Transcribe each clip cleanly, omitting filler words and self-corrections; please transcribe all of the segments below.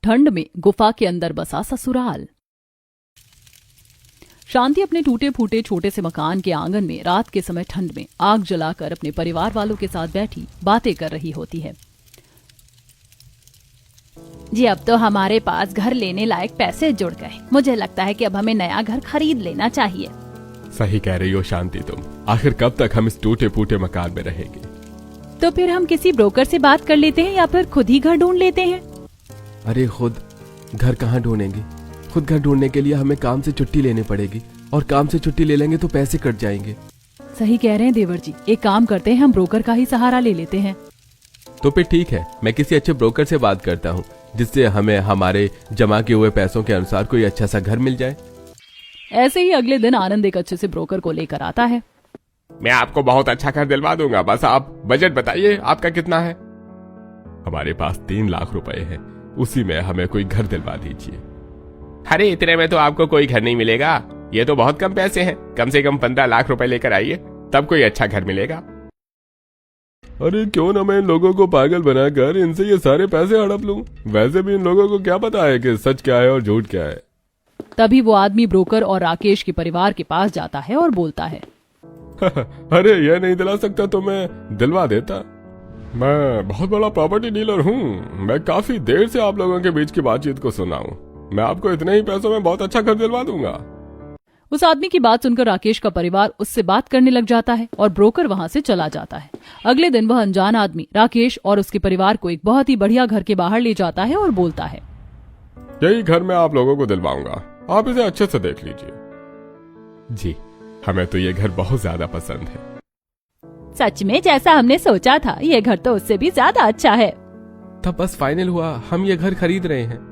ठंड में गुफा के अंदर बसा ससुराल। शांति अपने टूटे फूटे छोटे से मकान के आंगन में रात के समय ठंड में आग जलाकर अपने परिवार वालों के साथ बैठी बातें कर रही होती है। जी अब तो हमारे पास घर लेने लायक पैसे जुड़ गए। मुझे लगता है कि अब हमें नया घर खरीद लेना चाहिए। सही कह रही हो शांति तुम। आखिर कब तक हम इस टूटे फूटे मकान में रहेंगे? तो फिर हम किसी ब्रोकर से बात कर लेते हैं या फिर खुद ही घर ढूंढ लेते हैं। अरे खुद घर कहाँ ढूंढेंगे? खुद घर ढूंढने के लिए हमें काम से छुट्टी लेनी पड़ेगी और काम से छुट्टी ले लेंगे तो पैसे कट जाएंगे। सही कह रहे हैं देवर जी, एक काम करते हैं, हम ब्रोकर का ही सहारा ले लेते हैं। तो फिर ठीक है, मैं किसी अच्छे ब्रोकर से बात करता हूँ जिससे हमें हमारे जमा किए हुए पैसों के अनुसार कोई अच्छा सा घर मिल जाए। ऐसे ही अगले दिन आनंद एक अच्छे से ब्रोकर को लेकर आता है। मैं आपको बहुत अच्छा घर दिलवा दूंगा, बस आप बजट बताइए आपका कितना है। हमारे पास 3 लाख रुपए है, उसी में हमें कोई घर दिलवा दीजिए। अरे इतने में तो आपको कोई घर नहीं मिलेगा, ये तो बहुत कम पैसे हैं। कम से कम 15 लाख रुपए लेकर आइए, तब कोई अच्छा घर मिलेगा। अरे क्यों ना मैं इन लोगों को पागल बनाकर इनसे ये सारे पैसे हड़प लूं। वैसे भी इन लोगों को क्या पता है कि सच क्या है और झूठ क्या है। तभी वो आदमी ब्रोकर और राकेश के परिवार के पास जाता है और बोलता है, अरे ये नहीं दिला सकता तो मैं दिलवा देता। मैं बहुत बड़ा प्रॉपर्टी डीलर हूँ। मैं काफी देर से आप लोगों के बीच की बातचीत को सुना हूँ। मैं आपको इतने ही पैसों में बहुत अच्छा घर दिलवा दूंगा। उस आदमी की बात सुनकर राकेश का परिवार उससे बात करने लग जाता है और ब्रोकर वहां से चला जाता है। अगले दिन वह अनजान आदमी राकेश और उसके परिवार को एक बहुत ही बढ़िया घर के बाहर ले जाता है और बोलता है, यही घर मैं आप लोगों को दिलवाऊंगा, आप इसे अच्छे से देख लीजिए। जी हमें तो ये घर बहुत ज्यादा पसंद है। सच में जैसा हमने सोचा था, ये घर तो उससे भी ज्यादा अच्छा है। तब बस फाइनल हुआ, हम ये घर खरीद रहे हैं।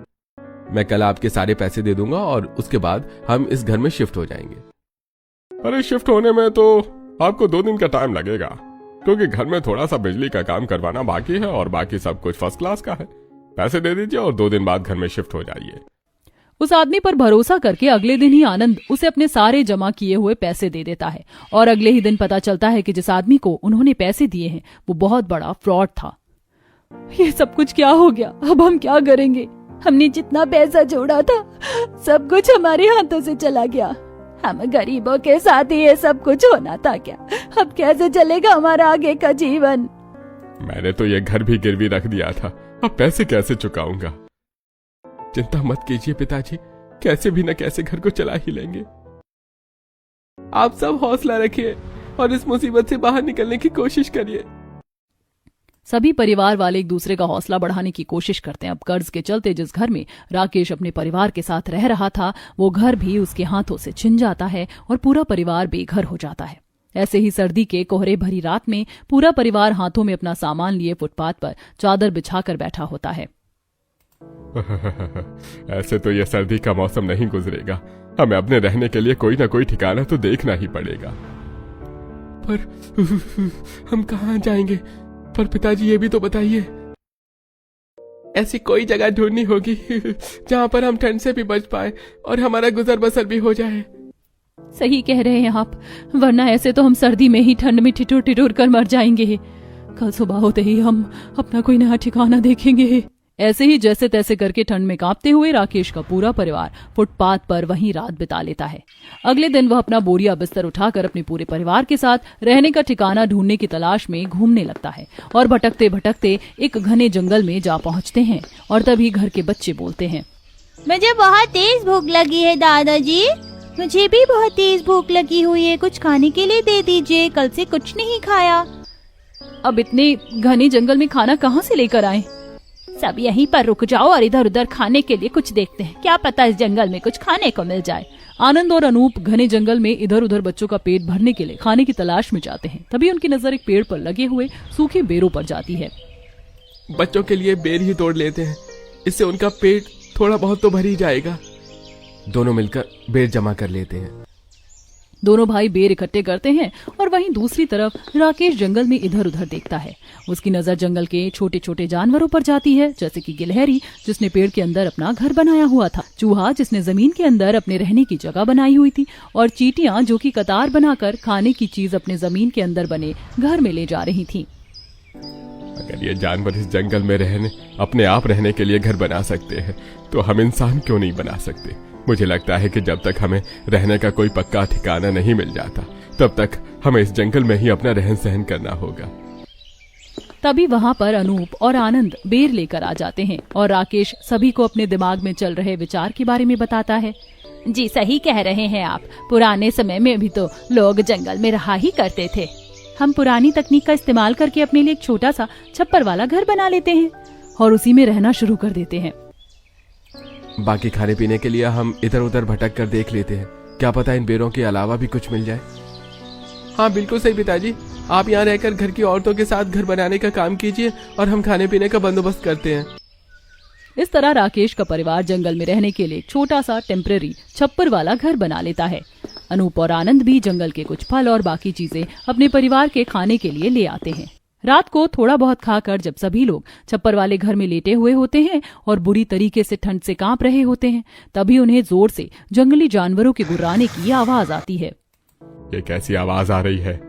मैं कल आपके सारे पैसे दे दूंगा और उसके बाद हम इस घर में शिफ्ट हो जाएंगे। अरे शिफ्ट होने में तो आपको 2 दिन का टाइम लगेगा, क्योंकि घर में थोड़ा सा बिजली का काम करवाना बाकी है और बाकी सब कुछ फर्स्ट क्लास का है। पैसे दे दीजिए और 2 दिन बाद घर में शिफ्ट हो जाइए। उस आदमी पर भरोसा करके अगले दिन ही आनंद उसे अपने सारे जमा किए हुए पैसे दे देता है और अगले ही दिन पता चलता है कि जिस आदमी को उन्होंने पैसे दिए हैं वो बहुत बड़ा फ्रॉड था। ये सब कुछ क्या हो गया? अब हम क्या करेंगे? हमने जितना पैसा जोड़ा था सब कुछ हमारे हाथों से चला गया। हम गरीबों के साथ ही ये सब कुछ होना था क्या? अब कैसे चलेगा हमारा आगे का जीवन? मैंने तो ये घर भी गिरवी रख दिया था, अब पैसे कैसे चुकाऊंगा? चिंता मत कीजिए पिताजी, कैसे भी न कैसे घर को चला ही लेंगे। आप सब हौसला रखिए और इस मुसीबत से बाहर निकलने की कोशिश करिए। सभी परिवार वाले एक दूसरे का हौसला बढ़ाने की कोशिश करते हैं। अब कर्ज के चलते जिस घर में राकेश अपने परिवार के साथ रह रहा था वो घर भी उसके हाथों से छिन जाता है और पूरा परिवार बेघर हो जाता है। ऐसे ही सर्दी के कोहरे भरी रात में पूरा परिवार हाथों में अपना सामान लिए फुटपाथ पर चादर बिछाकर बैठा होता है। ऐसे तो ये सर्दी का मौसम नहीं गुजरेगा, हमें अपने रहने के लिए कोई ना कोई ठिकाना तो देखना ही पड़ेगा। पर हम कहाँ जाएंगे? पर पिताजी ये भी तो बताइए, ऐसी कोई जगह ढूंढनी होगी जहाँ पर हम ठंड से भी बच पाए और हमारा गुजर बसर भी हो जाए। सही कह रहे हैं आप, वरना ऐसे तो हम सर्दी में ही ठंड में ठिठुर ठिठुर कर मर जाएंगे। कल सुबह होते ही हम अपना कोई नया ठिकाना देखेंगे। ऐसे ही जैसे तैसे करके ठंड में कांपते हुए राकेश का पूरा परिवार फुटपाथ पर वहीं रात बिता लेता है। अगले दिन वह अपना बोरिया बिस्तर उठाकर अपने पूरे परिवार के साथ रहने का ठिकाना ढूंढने की तलाश में घूमने लगता है और भटकते भटकते एक घने जंगल में जा पहुंचते हैं और तभी घर के बच्चे बोलते हैं, मुझे बहुत तेज भूख लगी है दादाजी। मुझे भी बहुत तेज भूख लगी हुई है, कुछ खाने के लिए दे दीजिए, कल से कुछ नहीं खाया। अब इतने घने जंगल में खाना कहाँ से लेकर आए? सब यहीं पर रुक जाओ और इधर उधर खाने के लिए कुछ देखते हैं, क्या पता इस जंगल में कुछ खाने को मिल जाए। आनंद और अनूप घने जंगल में इधर उधर बच्चों का पेट भरने के लिए खाने की तलाश में जाते हैं। तभी उनकी नजर एक पेड़ पर लगे हुए सूखे बेरों पर जाती है। बच्चों के लिए बेर ही तोड़ लेते हैं, इससे उनका पेट थोड़ा बहुत तो भर ही जाएगा। दोनों मिलकर बेर जमा कर लेते हैं। दोनों भाई बेर इकट्ठे करते हैं और वहीं दूसरी तरफ राकेश जंगल में इधर उधर देखता है। उसकी नजर जंगल के छोटे छोटे जानवरों पर जाती है, जैसे कि गिलहरी जिसने पेड़ के अंदर अपना घर बनाया हुआ था, चूहा जिसने जमीन के अंदर अपने रहने की जगह बनाई हुई थी और चींटियां जो कि कतार बनाकर खाने की चीज अपने जमीन के अंदर बने घर में ले जा रही थी। अगर ये जानवर इस जंगल में अपने आप रहने के लिए घर बना सकते हैं तो हम इंसान क्यों नहीं बना सकते। मुझे लगता है कि जब तक हमें रहने का कोई पक्का ठिकाना नहीं मिल जाता तब तक हमें इस जंगल में ही अपना रहन सहन करना होगा। तभी वहाँ पर अनूप और आनंद बेर लेकर आ जाते हैं और राकेश सभी को अपने दिमाग में चल रहे विचार के बारे में बताता है। जी सही कह रहे हैं आप, पुराने समय में भी तो लोग जंगल में रहा ही करते थे। हम पुरानी तकनीक का इस्तेमाल करके अपने लिए एक छोटा सा छप्पर वाला घर बना लेते हैं और उसी में रहना शुरू कर देते हैं। बाकी खाने पीने के लिए हम इधर उधर भटक कर देख लेते हैं, क्या पता इन बेरों के अलावा भी कुछ मिल जाए। हाँ बिल्कुल सही पिताजी, आप यहाँ रहकर घर की औरतों के साथ घर बनाने का काम कीजिए और हम खाने पीने का बंदोबस्त करते हैं। इस तरह राकेश का परिवार जंगल में रहने के लिए छोटा सा टेम्परेरी छप्पर वाला घर बना लेता है। अनूप और आनंद भी जंगल के कुछ फल और बाकी चीजें अपने परिवार के खाने के लिए ले आते हैं। रात को थोड़ा बहुत खाकर जब सभी लोग छप्पर वाले घर में लेटे हुए होते हैं और बुरी तरीके से ठंड से कांप रहे होते हैं, तभी उन्हें जोर से जंगली जानवरों के गुर्राने की आवाज आती है। ये कैसी आवाज आ रही है?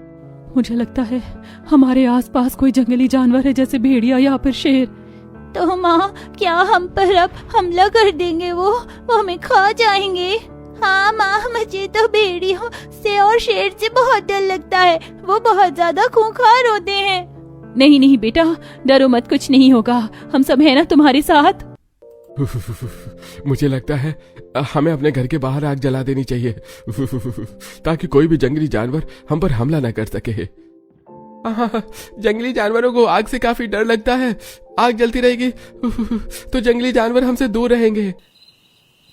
मुझे लगता है हमारे आसपास कोई जंगली जानवर है, जैसे भेड़िया या फिर शेर। तो माँ, क्या हम पर अब हमला कर देंगे? वो हमें खा जाएंगे। हाँ माँ, मुझे तो भेड़ियों से और शेर से बहुत डर लगता है, वो बहुत ज्यादा खूंखार होते हैं। नहीं नहीं बेटा, डरो मत, कुछ नहीं होगा, हम सब है ना तुम्हारे साथ। मुझे लगता है हमें अपने घर के बाहर आग जला देनी चाहिए ताकि कोई भी जंगली जानवर हम पर हमला न कर सके। जंगली जानवरों को आग से काफी डर लगता है, आग जलती रहेगी तो जंगली जानवर हमसे दूर रहेंगे।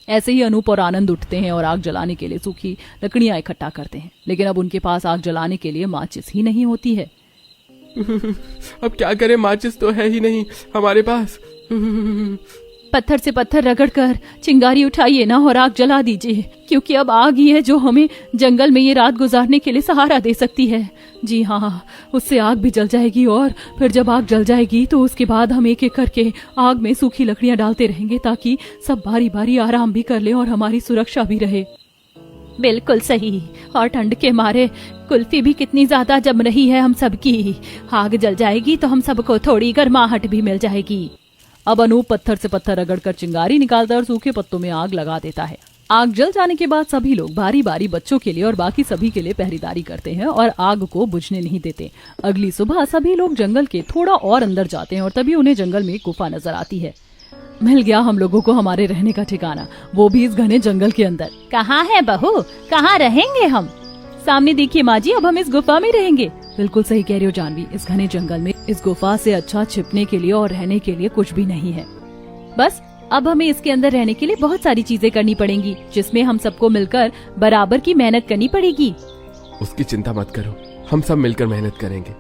ऐसे ही अनूप और आनंद उठते हैं और आग जलाने के लिए सूखी लकड़ियां इकट्ठा करते हैं, लेकिन अब उनके पास आग जलाने के लिए माचिस ही नहीं होती है। अब क्या करें, माचिस तो है ही नहीं हमारे पास। पत्थर से पत्थर रगड़कर चिंगारी उठाइए ना और आग जला दीजिए, क्योंकि अब आग ही है जो हमें जंगल में ये रात गुजारने के लिए सहारा दे सकती है। जी हाँ, उससे आग भी जल जाएगी और फिर जब आग जल जाएगी तो उसके बाद हम एक एक करके आग में सूखी लकड़ियां डालते रहेंगे ताकि सब बारी बारी आराम भी कर ले और हमारी सुरक्षा भी रहे। बिल्कुल सही, और ठंड के मारे कुल्फी भी कितनी ज्यादा जम रही है हम सबकी। आग जल जाएगी तो हम सबको थोड़ी गर्माहट भी मिल जाएगी। अब अनूप पत्थर से पत्थर रगड़कर चिंगारी निकालता है और सूखे पत्तों में आग लगा देता है। आग जल जाने के बाद सभी लोग बारी बारी बच्चों के लिए और बाकी सभी के लिए पहरेदारी करते हैं और आग को बुझने नहीं देते। अगली सुबह सभी लोग जंगल के थोड़ा और अंदर जाते हैं और तभी उन्हें जंगल में एक गुफा नजर आती है। मिल गया हम लोगों को हमारे रहने का ठिकाना, वो भी इस घने जंगल के अंदर। कहाँ है बहू, कहाँ रहेंगे हम? सामने देखिए माँ जी, अब हम इस गुफा में रहेंगे। बिल्कुल सही कह रही हो जानवी, इस घने जंगल में इस गुफा से अच्छा छिपने के लिए और रहने के लिए कुछ भी नहीं है। बस अब हमें इसके अंदर रहने के लिए बहुत सारी चीजें करनी पड़ेंगी, जिसमें हम सबको मिलकर बराबर की मेहनत करनी पड़ेगी। उसकी चिंता मत करो, हम सब मिलकर मेहनत करेंगे।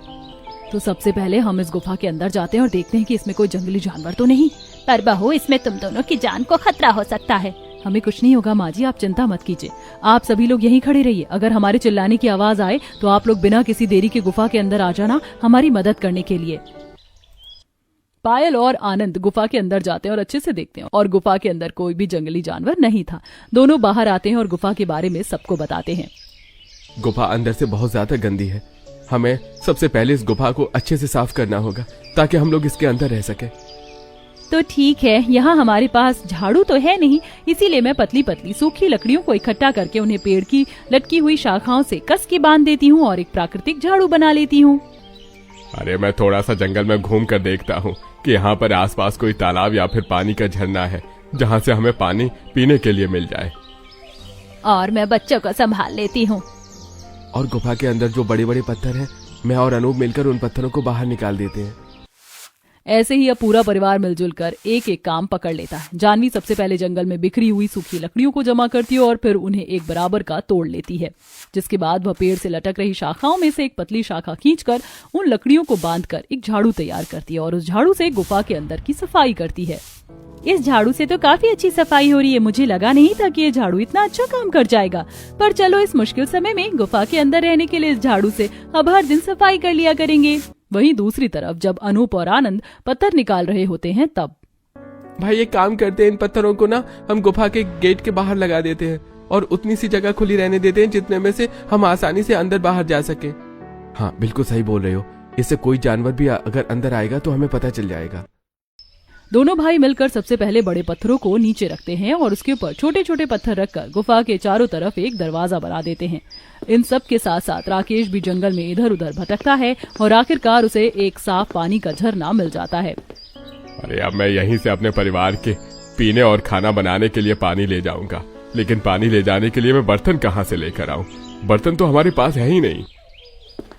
तो सबसे पहले हम इस गुफा के अंदर जाते हैं और देखते हैं कि इसमें कोई जंगली जानवर तो नहीं। पर बहू, इसमें तुम दोनों की जान को खतरा हो सकता है। हमें कुछ नहीं होगा माँ जी, आप चिंता मत कीजिए। आप सभी लोग यहीं खड़े रहिए, अगर हमारे चिल्लाने की आवाज आए तो आप लोग बिना किसी देरी के गुफा के अंदर आ जाना हमारी मदद करने के लिए। पायल और आनंद गुफा के अंदर जाते हैं और अच्छे से देखते हैं और गुफा के अंदर कोई भी जंगली जानवर नहीं था। दोनों बाहर आते हैं और गुफा के बारे में सबको बताते हैं। गुफा अंदर से बहुत ज्यादा गंदी है, हमें सबसे पहले इस गुफा को अच्छे से साफ करना होगा ताकि हम लोग इसके अंदर रह सके। तो ठीक है, यहाँ हमारे पास झाड़ू तो है नहीं, इसीलिए मैं पतली पतली सूखी लकड़ियों को इकट्ठा करके उन्हें पेड़ की लटकी हुई शाखाओं से कस के बांध देती हूँ और एक प्राकृतिक झाड़ू बना लेती हूँ। अरे मैं थोड़ा सा जंगल में घूम कर देखता हूँ कि यहाँ पर आसपास कोई तालाब या फिर पानी का झरना है जहाँ से हमें पानी पीने के लिए मिल जाए। और मैं बच्चों को संभाल लेती हूँ। और गुफा के अंदर जो बड़े बड़े पत्थर हैं, मैं और अनूप मिलकर उन पत्थरों को बाहर निकाल देते हैं। ऐसे ही अब पूरा परिवार मिलजुल कर एक एक काम पकड़ लेता है। जानवी सबसे पहले जंगल में बिखरी हुई सूखी लकड़ियों को जमा करती है और फिर उन्हें एक बराबर का तोड़ लेती है, जिसके बाद वह पेड़ से लटक रही शाखाओं में से एक पतली शाखा खींचकर उन लकड़ियों को बांधकर एक झाड़ू तैयार करती है और उस झाड़ू से गुफा के अंदर की सफाई करती है। इस झाड़ू से तो काफी अच्छी सफाई हो रही है। मुझे लगा नहीं था कि ये झाड़ू इतना अच्छा काम कर जाएगा, पर चलो इस मुश्किल समय में गुफा के अंदर रहने के लिए इस झाड़ू से अब हर दिन सफाई कर लिया करेंगे। वहीं दूसरी तरफ जब अनूप और आनंद पत्थर निकाल रहे होते हैं तब भाई एक काम करते हैं, इन पत्थरों को ना हम गुफा के गेट के बाहर लगा देते हैं और उतनी सी जगह खुली रहने देते हैं जितने में से हम आसानी से अंदर बाहर जा सके। हाँ बिल्कुल सही बोल रहे हो, इससे कोई जानवर भी अगर अंदर आएगा तो हमें पता चल जाएगा। दोनों भाई मिलकर सबसे पहले बड़े पत्थरों को नीचे रखते हैं और उसके ऊपर छोटे छोटे पत्थर रखकर गुफा के चारों तरफ एक दरवाजा बना देते हैं। इन सब के साथ साथ राकेश भी जंगल में इधर उधर भटकता है और आखिरकार उसे एक साफ पानी का झरना मिल जाता है। अरे अब मैं यहीं से अपने परिवार के पीने और खाना बनाने के लिए पानी ले जाऊंगा, लेकिन पानी ले जाने के लिए मैं बर्तन कहाँ से लेकर आऊं? बर्तन तो हमारे पास है ही नहीं।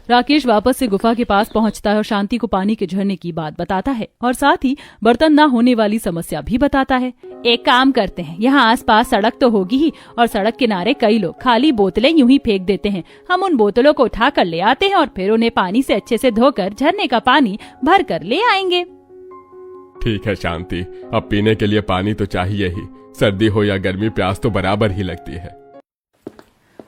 राकेश वापस से गुफा के पास पहुंचता है और शांति को पानी के झरने की बात बताता है और साथ ही बर्तन न होने वाली समस्या भी बताता है। एक काम करते हैं, यहाँ आसपास सड़क तो होगी ही और सड़क किनारे कई लोग खाली बोतलें यूं ही फेंक देते हैं। हम उन बोतलों को उठा कर ले आते हैं और फिर उन्हें पानी से अच्छे से धोकर झरने का पानी भर कर ले आएंगे। ठीक है शांति, अब पीने के लिए पानी तो चाहिए ही, सर्दी हो या गर्मी प्यास तो बराबर ही लगती है।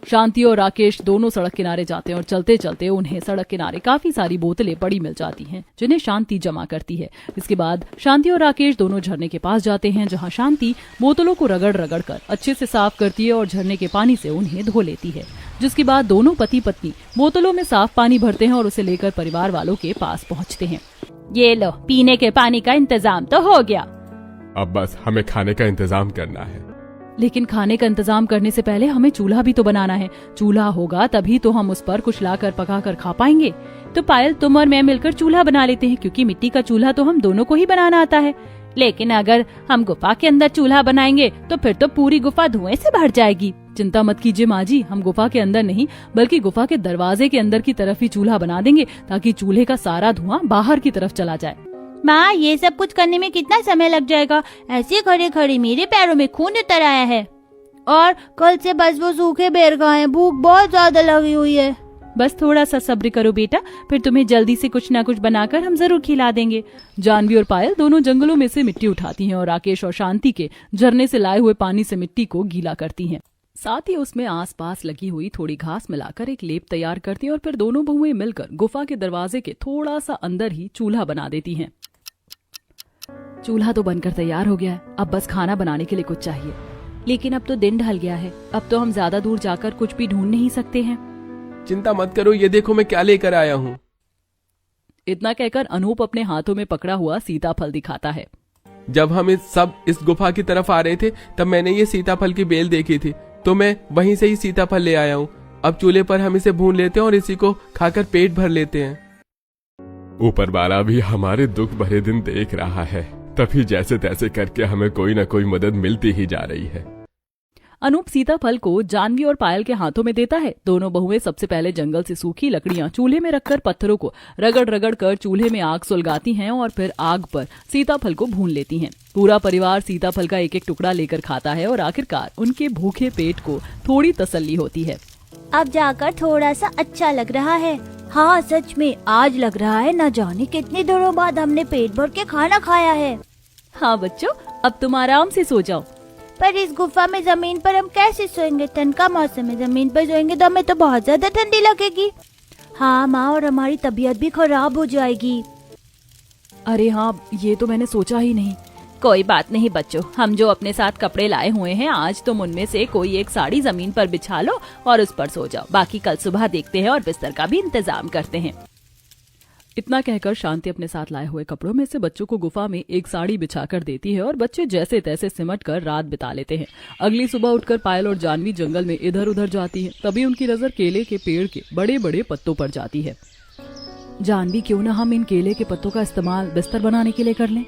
शांति और राकेश दोनों सड़क किनारे जाते हैं और चलते चलते उन्हें सड़क किनारे काफी सारी बोतलें पड़ी मिल जाती हैं, जिन्हें शांति जमा करती है। इसके बाद शांति और राकेश दोनों झरने के पास जाते हैं, जहां शांति बोतलों को रगड़ रगड़ कर अच्छे से साफ करती है और झरने के पानी से उन्हें धो लेती है। जिसके बाद दोनों पति पत्नी बोतलों में साफ पानी भरते हैं और उसे लेकर परिवार वालों के पास पहुँचते हैं। ये लो, पीने के पानी का इंतजाम तो हो गया, अब बस हमें खाने का इंतजाम करना है। लेकिन खाने का इंतजाम करने से पहले हमें चूल्हा भी तो बनाना है। चूल्हा होगा तभी तो हम उस पर कुछ लाकर पकाकर खा पाएंगे। तो पायल, तुम और मैं मिलकर चूल्हा बना लेते हैं, क्योंकि मिट्टी का चूल्हा तो हम दोनों को ही बनाना आता है। लेकिन अगर हम गुफा के अंदर चूल्हा बनाएंगे तो फिर तो पूरी गुफा धुएं से भर जाएगी। चिंता मत कीजिए माँ जी, हम गुफा के अंदर नहीं बल्कि गुफा के दरवाजे के अंदर की तरफ ही चूल्हा बना देंगे, ताकि चूल्हे का सारा धुआं बाहर की तरफ चला जाए। माँ, ये सब कुछ करने में कितना समय लग जाएगा? ऐसे खड़े खड़े मेरे पैरों में खून उतर आया है और कल से बस वो सूखे बेर खाए, भूख बहुत ज्यादा लगी हुई है। बस थोड़ा सा सब्र करो बेटा, फिर तुम्हें जल्दी से कुछ ना कुछ बनाकर हम जरूर खिला देंगे। जानवी और पायल दोनों जंगलों में से मिट्टी उठाती हैं और राकेश और शांति के झरने से लाए हुए पानी से मिट्टी को गीला करती हैं। साथ ही उसमें आसपास लगी हुई थोड़ी घास मिलाकर एक लेप तैयार करती हैं और फिर दोनों बहुएं मिलकर गुफा के दरवाजे के थोड़ा सा अंदर ही चूल्हा बना देती हैं। चूल्हा तो बनकर तैयार हो गया है, अब बस खाना बनाने के लिए कुछ चाहिए। लेकिन अब तो दिन ढल गया है, अब तो हम ज्यादा दूर जाकर कुछ भी ढूंढ नहीं सकते हैं। चिंता मत करो, ये देखो मैं क्या लेकर आया हूँ। इतना कहकर अनूप अपने हाथों में पकड़ा हुआ सीताफल दिखाता है। जब हम इस गुफा की तरफ आ रहे थे तब मैंने ये सीताफल की बेल देखी थी, तो मैं वहीं से ही सीताफल ले आया हूँ। अब चूल्हे पर हम इसे भून लेते हैं और इसी को खाकर पेट भर लेते हैं। ऊपर वाला भी हमारे दुख भरे दिन देख रहा है, तभी जैसे तैसे करके हमें कोई न कोई मदद मिलती ही जा रही है। अनूप सीताफल को जानवी और पायल के हाथों में देता है। दोनों बहुएं सबसे पहले जंगल से सूखी लकड़ियां चूल्हे में रखकर पत्थरों को रगड़ रगड़ कर चूल्हे में आग सुलगाती हैं और फिर आग पर सीताफल को भून लेती हैं। पूरा परिवार सीताफल का एक एक टुकड़ा लेकर खाता है और आखिरकार उनके भूखे पेट को थोड़ी तसल्ली होती है। अब जाकर थोड़ा सा अच्छा लग रहा है। हाँ, सच में आज लग रहा है न जाने कितने दिनों बाद हमने पेट भर के खाना खाया है। हाँ बच्चों, अब तुम आराम से सो जाओ। पर इस गुफा में जमीन पर हम कैसे सोएंगे? ठंड का मौसम है, जमीन पर सोएंगे तो हमें तो बहुत ज्यादा ठंडी लगेगी। हाँ माँ, और हमारी तबीयत भी खराब हो जाएगी। अरे हाँ, ये तो मैंने सोचा ही नहीं। कोई बात नहीं बच्चों, हम जो अपने साथ कपड़े लाए हुए हैं, आज तुम उनमें से कोई एक साड़ी जमीन पर बिछा लो और उस पर सो जाओ। बाकी कल सुबह देखते हैं और बिस्तर का भी इंतजाम करते हैं। इतना कहकर शांति अपने साथ लाए हुए कपड़ों में से बच्चों को गुफा में एक साड़ी बिछाकर देती है और बच्चे जैसे तैसे सिमट कर रात बिता लेते हैं। अगली सुबह उठकर पायल और जानवी जंगल में इधर उधर जाती है। तभी उनकी नजर केले के पेड़ के बड़े बड़े पत्तों पर जाती है। जानवी, क्यों ना हम इन केले के पत्तों का इस्तेमाल बिस्तर बनाने के लिए कर लें?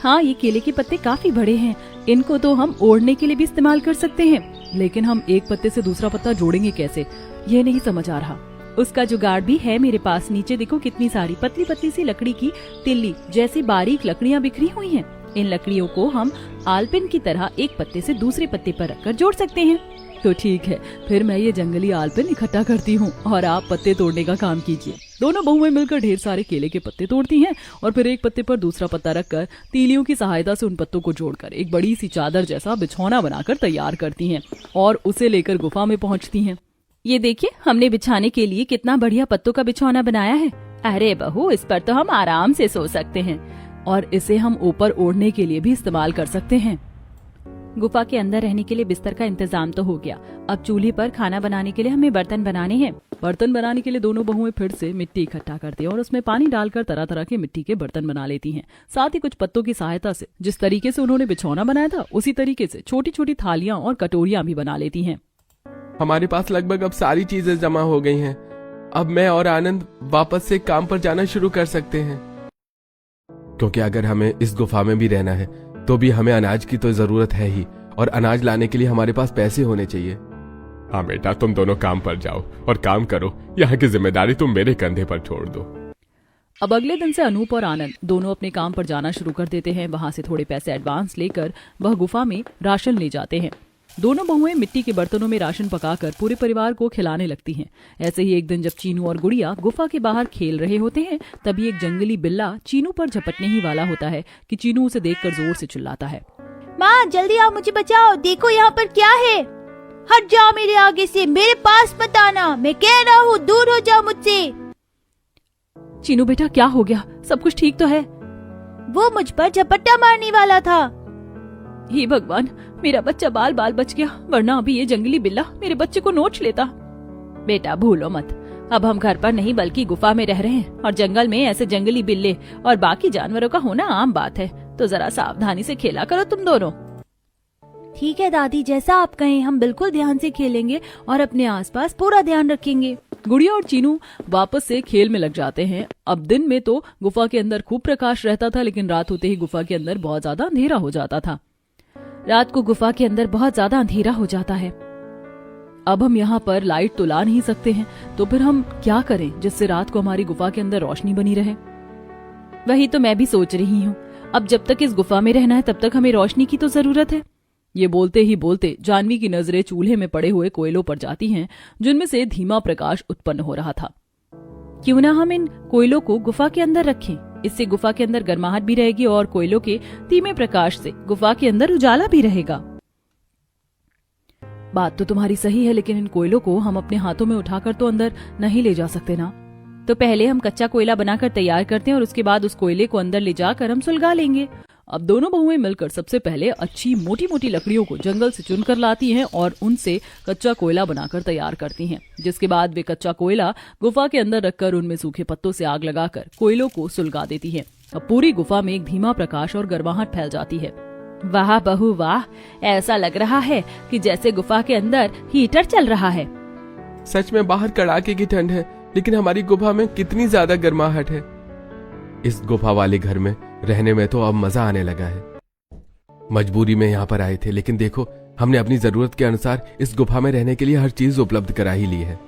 हाँ, ये केले के पत्ते काफी बड़े हैं, इनको तो हम ओढ़ने के लिए भी इस्तेमाल कर सकते हैं। लेकिन हम एक पत्ते से दूसरा पत्ता जोड़ेंगे कैसे, ये नहीं समझ आ रहा। उसका जुगाड़ भी है मेरे पास। नीचे देखो कितनी सारी पतली पतली सी लकड़ी की तिल्ली जैसी बारीक लकड़ियाँ बिखरी हुई हैं। इन लकड़ियों को हम आलपिन की तरह एक पत्ते से दूसरे पत्ते पर रखकर जोड़ सकते हैं। तो ठीक है, फिर मैं ये जंगली आलपिन इकट्ठा करती हूँ और आप पत्ते तोड़ने का काम कीजिए। दोनों बहुएं मिलकर ढेर सारे केले के पत्ते तोड़ती हैं और फिर एक पत्ते पर दूसरा पत्ता रखकर तीलियों की सहायता से उन पत्तों को जोड़कर एक बड़ी सी चादर जैसा बिछौना बनाकर तैयार करती हैं और उसे लेकर गुफा में पहुँचती हैं। ये देखिए, हमने बिछाने के लिए कितना बढ़िया पत्तों का बिछौना बनाया है। अरे बहू, इस पर तो हम आराम से सो सकते हैं और इसे हम ऊपर ओढ़ने के लिए भी इस्तेमाल कर सकते हैं। गुफा के अंदर रहने के लिए बिस्तर का इंतजाम तो हो गया। अब चूल्हे पर खाना बनाने के लिए हमें बर्तन बनाने हैं। बर्तन बनाने के लिए दोनों बहुएं फिर से मिट्टी इकट्ठा करती हैं और उसमें पानी डालकर तरह तरह के मिट्टी के बर्तन बना लेती हैं। साथ ही कुछ पत्तों की सहायता से जिस तरीके से उन्होंने बिछौना बनाया था उसी तरीके से छोटी छोटी थालियां और कटोरियां भी बना लेती हैं। हमारे पास लगभग अब सारी चीजें जमा हो गई हैं। अब मैं और आनंद वापस से काम पर जाना शुरू कर सकते हैं, क्योंकि अगर हमें इस गुफा में भी रहना है तो भी हमें अनाज की तो जरूरत है ही, और अनाज लाने के लिए हमारे पास पैसे होने चाहिए। हाँ बेटा, तुम दोनों काम पर जाओ और काम करो। यहाँ की जिम्मेदारी तुम मेरे कंधे पर छोड़ दो। अब अगले दिन से अनूप और आनंद दोनों अपने काम पर जाना शुरू कर देते हैं। वहां से थोड़े पैसे एडवांस लेकर वह गुफा में राशन ले जाते हैं। दोनों बहुएं मिट्टी के बर्तनों में राशन पकाकर पूरे परिवार को खिलाने लगती हैं। ऐसे ही एक दिन जब चीनू और गुड़िया गुफा के बाहर खेल रहे होते हैं, तभी एक जंगली बिल्ला चीनू पर झपटने ही वाला होता है कि चीनू उसे देखकर जोर से चिल्लाता है, माँ जल्दी आओ, मुझे बचाओ, देखो यहाँ पर क्या है। हट जाओ मेरे आगे से, मेरे पास मत आना, मैं कह रहा हूँ दूर हो जाओ मुझसे। चीनू बेटा क्या हो गया, सब कुछ ठीक तो है? वो मुझ पर झपट्टा मारने वाला था। हे भगवान, मेरा बच्चा बाल बाल बच गया, वरना अभी ये जंगली बिल्ला मेरे बच्चे को नोच लेता। बेटा भूलो मत, अब हम घर पर नहीं बल्कि गुफा में रह रहे हैं और जंगल में ऐसे जंगली बिल्ले और बाकी जानवरों का होना आम बात है, तो जरा सावधानी से खेला करो तुम दोनों। ठीक है दादी, जैसा आप कहें, हम बिल्कुल ध्यान से खेलेंगे और अपने आसपास पूरा ध्यान रखेंगे। गुड़िया और चीनू वापस से खेल में लग जाते हैं। अब दिन में तो गुफा के अंदर खूब प्रकाश रहता था, लेकिन रात होते ही गुफा के अंदर बहुत ज्यादा अंधेरा हो जाता था। रात को गुफा के अंदर बहुत ज्यादा अंधेरा हो जाता है। अब हम यहाँ पर लाइट तो ला नहीं सकते हैं, तो फिर हम क्या करें जिससे रात को हमारी गुफा के अंदर रोशनी बनी रहे? वही तो मैं भी सोच रही हूँ। अब जब तक इस गुफा में रहना है तब तक हमें रोशनी की तो जरूरत है। ये बोलते ही बोलते जानवी की नजरें चूल्हे में पड़े हुए कोयलों पर जाती हैं, जिनमें से धीमा प्रकाश उत्पन्न हो रहा था। क्यों ना हम इन कोयलों को गुफा के अंदर रखें, इससे गुफा के अंदर गर्माहट भी रहेगी और कोयलों के धीमे प्रकाश से गुफा के अंदर उजाला भी रहेगा। बात तो तुम्हारी सही है, लेकिन इन कोयलों को हम अपने हाथों में उठाकर तो अंदर नहीं ले जा सकते ना। तो पहले हम कच्चा कोयला बनाकर तैयार करते हैं और उसके बाद उस कोयले को अंदर ले जाकर हम सुलगा लेंगे। अब दोनों बहुएं मिलकर सबसे पहले अच्छी मोटी मोटी लकड़ियों को जंगल से चुनकर लाती हैं और उनसे कच्चा कोयला बनाकर तैयार करती हैं, जिसके बाद वे कच्चा कोयला गुफा के अंदर रखकर उनमें सूखे पत्तों से आग लगाकर कोयलों को सुलगा देती हैं। अब पूरी गुफा में एक धीमा प्रकाश और गर्माहट फैल जाती है। वाह बहू वाह, ऐसा लग रहा है कि जैसे गुफा के अंदर हीटर चल रहा है। सच में बाहर कड़ाके की ठंड है, लेकिन हमारी गुफा में कितनी ज्यादा गर्माहट है। इस गुफा वाले घर में रहने में तो अब मजा आने लगा है। मजबूरी में यहाँ पर आए थे, लेकिन देखो हमने अपनी जरूरत के अनुसार इस गुफा में रहने के लिए हर चीज उपलब्ध करा ही ली है।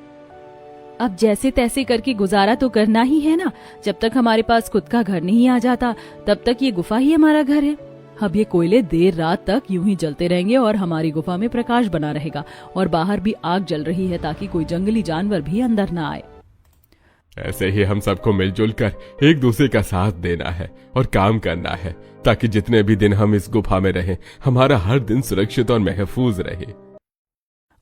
अब जैसे तैसे करके गुजारा तो करना ही है ना। जब तक हमारे पास खुद का घर नहीं आ जाता तब तक ये गुफा ही हमारा घर है। अब ये कोयले देर रात तक यूं ही जलते रहेंगे और हमारी गुफा में प्रकाश बना रहेगा और बाहर भी आग जल रही है ताकि कोई जंगली जानवर भी अंदर ना आए। ऐसे ही हम सबको मिलजुल कर एक दूसरे का साथ देना है और काम करना है, ताकि जितने भी दिन हम इस गुफा में रहें हमारा हर दिन सुरक्षित और महफूज रहे।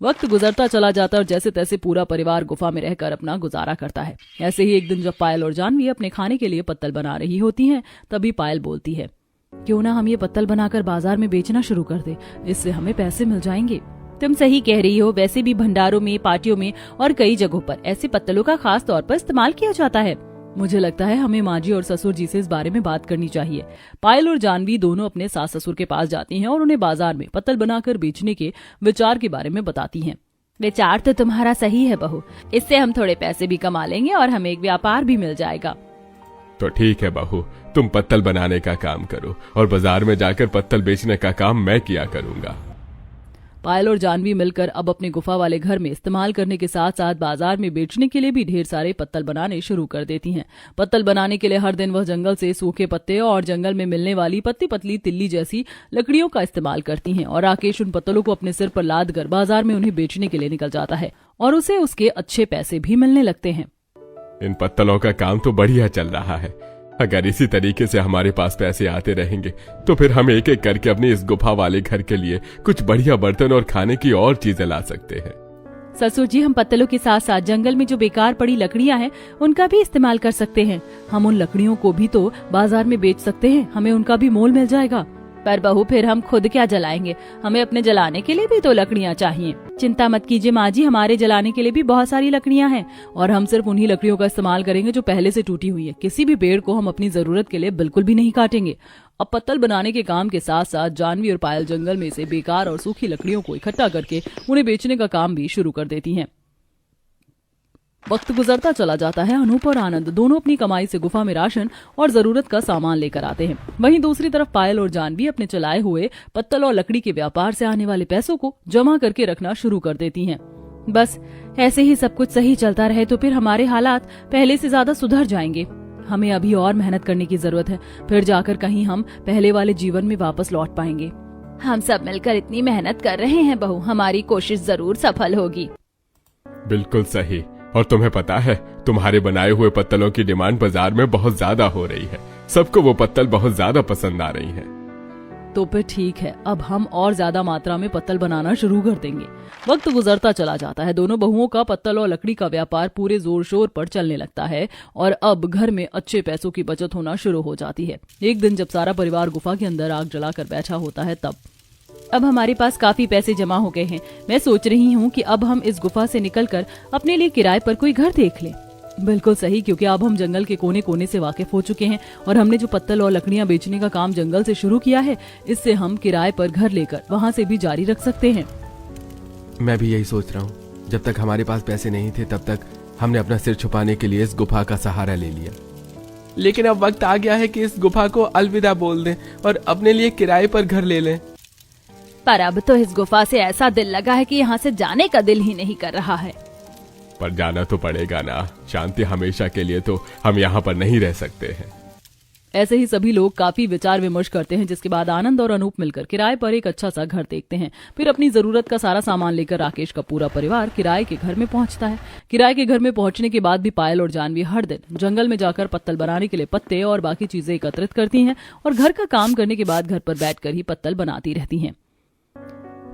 वक्त गुजरता चला जाता और जैसे तैसे पूरा परिवार गुफा में रहकर अपना गुजारा करता है। ऐसे ही एक दिन जब पायल और जानवी अपने खाने के लिए पत्तल बना रही होती हैं, तभी पायल बोलती है, क्यों ना हम ये पत्तल बनाकर बाजार में बेचना शुरू कर दे, इससे हमें पैसे मिल जाएंगे। तुम सही कह रही हो, वैसे भी भंडारों में, पार्टियों में और कई जगहों पर ऐसे पत्तलों का खास तौर पर इस्तेमाल किया जाता है। मुझे लगता है हमें माँ जी और ससुर जी से इस बारे में बात करनी चाहिए। पायल और जानवी दोनों अपने सास ससुर के पास जाती हैं और उन्हें बाजार में पत्तल बनाकर बेचने के विचार के बारे में बताती हैं। विचार तो तुम्हारा सही है बहू, इससे हम थोड़े पैसे भी कमा लेंगे और हमें एक व्यापार भी मिल जाएगा। तो ठीक है बहू, तुम पत्तल बनाने का काम करो और बाजार में जाकर पत्तल बेचने का काम मैं किया करूंगा। पायल और जानवी मिलकर अब अपने गुफा वाले घर में इस्तेमाल करने के साथ साथ बाजार में बेचने के लिए भी ढेर सारे पत्तल बनाने शुरू कर देती हैं। पत्तल बनाने के लिए हर दिन वह जंगल से सूखे पत्ते और जंगल में मिलने वाली पतली पतली तिल्ली जैसी लकड़ियों का इस्तेमाल करती हैं और राकेश उन पत्तलों को अपने सिर पर लाद कर बाजार में उन्हें बेचने के लिए निकल जाता है और उसे उसके अच्छे पैसे भी मिलने लगते हैं। इन पत्तलों का काम तो बढ़िया चल रहा है। अगर इसी तरीके से हमारे पास पैसे आते रहेंगे तो फिर हम एक एक करके अपने इस गुफा वाले घर के लिए कुछ बढ़िया बर्तन और खाने की और चीजें ला सकते हैं। ससुर जी, हम पत्तलों के साथ साथ जंगल में जो बेकार पड़ी लकड़ियां हैं उनका भी इस्तेमाल कर सकते हैं। हम उन लकड़ियों को भी तो बाजार में बेच सकते हैं, हमें उनका भी मोल मिल जाएगा। पर बहू फिर हम खुद क्या जलाएंगे, हमें अपने जलाने के लिए भी तो लकड़ियाँ चाहिए। चिंता मत कीजिए माँ जी, हमारे जलाने के लिए भी बहुत सारी लकड़ियाँ हैं और हम सिर्फ उन्हीं लकड़ियों का इस्तेमाल करेंगे जो पहले से टूटी हुई है। किसी भी पेड़ को हम अपनी जरूरत के लिए बिल्कुल भी नहीं काटेंगे। अब पत्तल बनाने के काम के साथ साथ जानवी और पायल जंगल में से बेकार और सूखी लकड़ियों को इकट्ठा करके उन्हें बेचने का काम भी शुरू कर देती हैं। वक्त गुजरता चला जाता है। अनूप और आनंद दोनों अपनी कमाई से गुफा में राशन और जरूरत का सामान लेकर आते हैं। वहीं दूसरी तरफ पायल और जानवी अपने चलाए हुए पत्तल और लकड़ी के व्यापार से आने वाले पैसों को जमा करके रखना शुरू कर देती हैं। बस ऐसे ही सब कुछ सही चलता रहे तो फिर हमारे हालात पहले से ज्यादा सुधर जाएंगे। हमें अभी और मेहनत करने की जरूरत है, फिर जाकर कहीं हम पहले वाले जीवन में वापस लौट पाएंगे। हम सब मिलकर इतनी मेहनत कर रहे हैं बहू, हमारी कोशिश जरूर सफल होगी। बिल्कुल सही। और तुम्हें पता है, तुम्हारे बनाए हुए पत्तलों की डिमांड बाजार में बहुत ज्यादा हो रही है। सबको वो पत्तल बहुत ज्यादा पसंद आ रही हैं। तो फिर ठीक है, अब हम और ज्यादा मात्रा में पत्तल बनाना शुरू कर देंगे। वक्त गुजरता चला जाता है। दोनों बहुओं का पत्तल और लकड़ी का व्यापार पूरे जोर शोर पर चलने लगता है और अब घर में अच्छे पैसों की बचत होना शुरू हो जाती है। एक दिन जब सारा परिवार गुफा के अंदर आग जलाकर बैठा होता है तब अब हमारे पास काफी पैसे जमा हो गए हैं। मैं सोच रही हूँ कि अब हम इस गुफा से निकलकर अपने लिए किराए पर कोई घर देख लें। बिल्कुल सही, क्योंकि अब हम जंगल के कोने कोने से वाकिफ हो चुके हैं और हमने जो पत्तल और लकड़ियां बेचने का काम जंगल से शुरू किया है, इससे हम किराए पर घर लेकर वहाँ से भी जारी रख सकते हैं। मैं भी यही सोच रहा हूँ। जब तक हमारे पास पैसे नहीं थे तब तक हमने अपना सिर छुपाने के लिए इस गुफा का सहारा ले लिया, लेकिन अब वक्त आ गया है कि इस गुफा को अलविदा बोल दें और अपने लिए किराए पर घर ले लें। पर अब तो इस गुफा से ऐसा दिल लगा है कि यहाँ से जाने का दिल ही नहीं कर रहा है। पर जाना तो पड़ेगा ना, शांति हमेशा के लिए तो हम यहाँ पर नहीं रह सकते हैं। ऐसे ही सभी लोग काफी विचार विमर्श करते हैं, जिसके बाद आनंद और अनूप मिलकर किराए पर एक अच्छा सा घर देखते हैं। फिर अपनी जरूरत का सारा सामान लेकर राकेश का पूरा परिवार किराए के घर में पहुंचता है। किराए के घर में पहुंचने के बाद भी पायल और जानवी हर दिन जंगल में जाकर पत्तल बनाने के लिए पत्ते और बाकी चीजें एकत्रित करती हैं और घर का काम करने के बाद घर पर बैठकर ही पत्तल बनाती रहती हैं।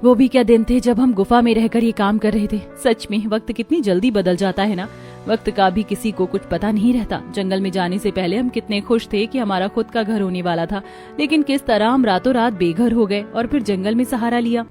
वो भी क्या दिन थे जब हम गुफा में रहकर ये काम कर रहे थे। सच में वक्त कितनी जल्दी बदल जाता है ना। वक्त का भी किसी को कुछ पता नहीं रहता। जंगल में जाने से पहले हम कितने खुश थे कि हमारा खुद का घर होने वाला था, लेकिन किस तरह हम रातों रात बेघर हो गए और फिर जंगल में सहारा लिया।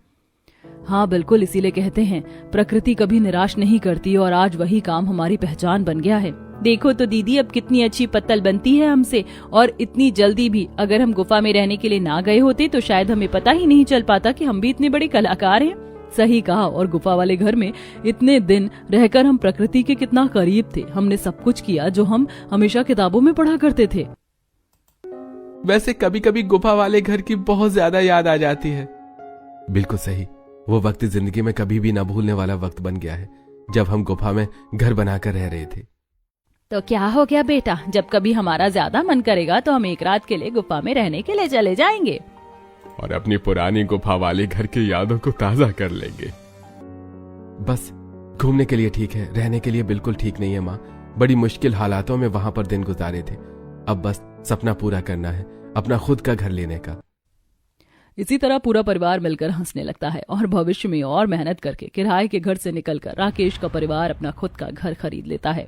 हाँ बिल्कुल, इसीलिए कहते हैं प्रकृति कभी निराश नहीं करती और आज वही काम हमारी पहचान बन गया है। देखो तो दीदी, अब कितनी अच्छी पत्तल बनती है हमसे, और इतनी जल्दी भी। अगर हम गुफा में रहने के लिए ना गए होते तो शायद हमें पता ही नहीं चल पाता कि हम भी इतने बड़े कलाकार हैं। सही कहा। और गुफा वाले घर में इतने दिन रहकर हम प्रकृति के कितना करीब थे। हमने सब कुछ किया जो हम हमेशा किताबों में पढ़ा करते थे। वैसे कभी कभी गुफा वाले घर की बहुत ज्यादा याद आ जाती है। बिल्कुल सही, वो वक्त जिंदगी में कभी भी न भूलने वाला वक्त बन गया है जब हम गुफा में घर बनाकर रह रहे थे। तो क्या हो गया बेटा, जब कभी हमारा ज्यादा मन करेगा तो हम एक रात के लिए गुफा में रहने के लिए चले जाएंगे और अपनी पुरानी गुफा वाले घर की यादों को ताजा कर लेंगे। बस घूमने के लिए ठीक है, रहने के लिए बिल्कुल ठीक नहीं है माँ। बड़ी मुश्किल हालातों में वहां पर दिन गुजारे थे। अब बस सपना पूरा करना है, अपना खुद का घर लेने का। इसी तरह पूरा परिवार मिलकर हंसने लगता है और भविष्य में और मेहनत करके किराए के घर से निकलकर राकेश का परिवार अपना खुद का घर खरीद लेता है।